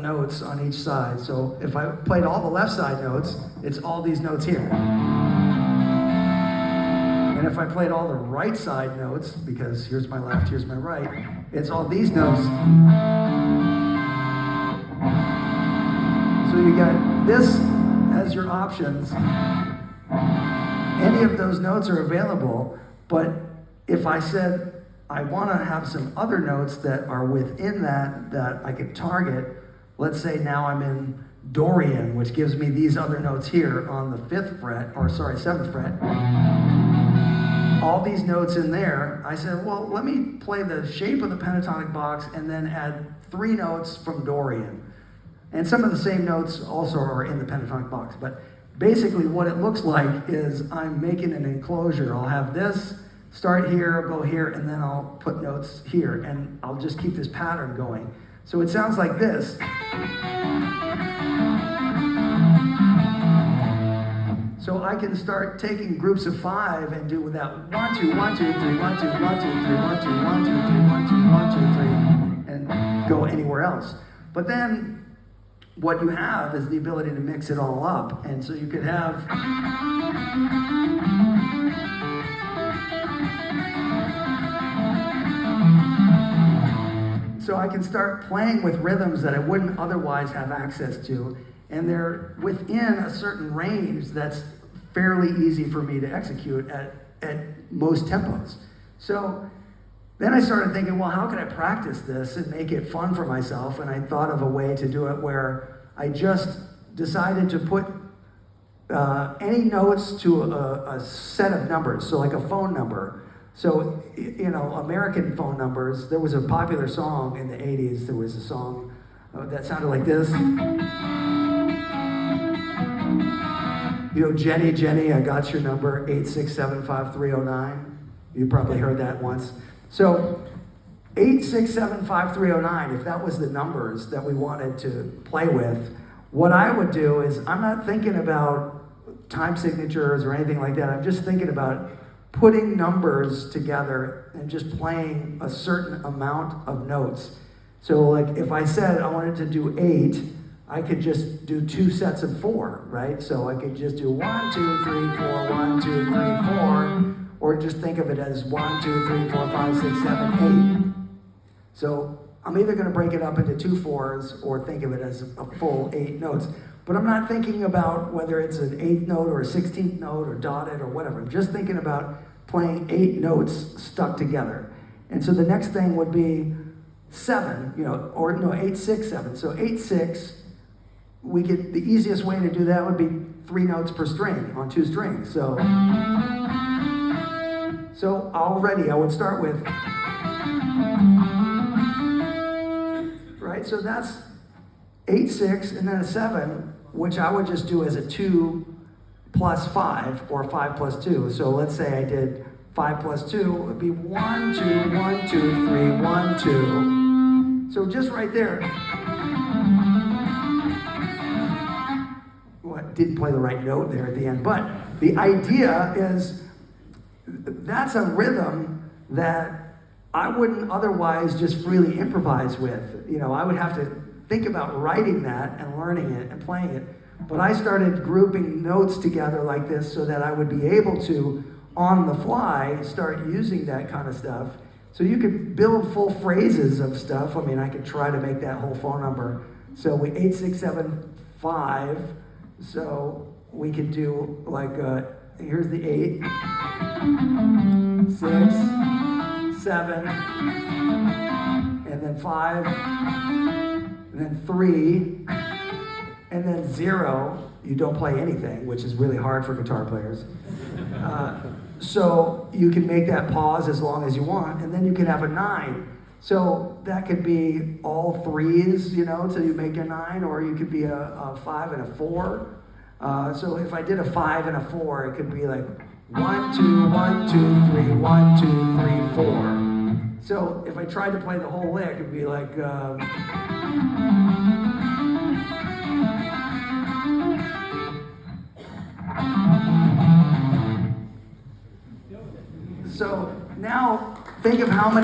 notes on each side. So if I played all the left side notes, it's all these notes here. And if I played all the right side notes, because here's my left, here's my right, it's all these notes. So you got this as your options. Any of those notes are available, but if I said I want to have some other notes that are within that I could target, let's say now I'm in Dorian, which gives me these other notes here on the 7th fret. All these notes in there, I said, well, let me play the shape of the pentatonic box and then add 3 notes from Dorian. And some of the same notes also are in the pentatonic box, but basically what it looks like is I'm making an enclosure. I'll have this start here, go here, and then I'll put notes here, and I'll just keep this pattern going. So it sounds like this. So I can start taking groups of 5 and do that 1, 2, 1, 2, 3, 1, 2, 1, 2, 3, 1, 2, 1, 2, 1, 2, 1, 2, 3, and go anywhere else. But then what you have is the ability to mix it all up, and so you could have so I can start playing with rhythms that I wouldn't otherwise have access to, and they're within a certain range that's fairly easy for me to execute at most tempos. So then I started thinking, well, how can I practice this and make it fun for myself? And I thought of a way to do it where I just decided to put any notes to a set of numbers, so like a phone number. So, you know, American phone numbers, there was a popular song in the 80s, there was a song that sounded like this. You know, Jenny, Jenny, I got your number, 8675309. You probably heard that once. So, 8675309, if that was the numbers that we wanted to play with, what I would do is, I'm not thinking about time signatures or anything like that, I'm just thinking about putting numbers together and just playing a certain amount of notes. So like if I said I wanted to do 8, I could just do 2 sets of 4, right? So I could just do 1, 2, 3, 4, 1, 2, 3, 4, or just think of it as 1, 2, 3, 4, 5, 6, 7, 8. So I'm either gonna break it up into 2 4s or think of it as a full 8 notes. But I'm not thinking about whether it's an 8th note or a 16th note or dotted or whatever. I'm just thinking about playing 8 notes stuck together. And so the next thing would be 7, you know, or no, 8, 6, 7. So 8, 6, the easiest way to do that would be 3 notes per string on 2 strings. So already I would start with, right? So that's 8, 6, and then a 7, which I would just do as a 2 plus 5, or 5 plus 2. So let's say I did 5 plus 2, it would be 1, 2, 1, 2, 3, 1, 2. So just right there. Well, I didn't play the right note there at the end, but the idea is that's a rhythm that I wouldn't otherwise just freely improvise with. You know, I would have to think about writing that and learning it and playing it. But I started grouping notes together like this so that I would be able to, on the fly, start using that kind of stuff. So you could build full phrases of stuff. I mean, I could try to make that whole phone number. So 8675. So we could do like, here's the 8, 6, 7, and then 5, and then 3, and then 0. You don't play anything, which is really hard for guitar players. So you can make that pause as long as you want, and then you can have a 9. So that could be all 3s, you know, till you make a 9, or you could be a 5 and a 4. So if I did a 5 and a 4, it could be like 1, 2, 1, 2, 3, 1, 2, 3, 4. So if I tried to play the whole lick, it'd be like. So now think of how many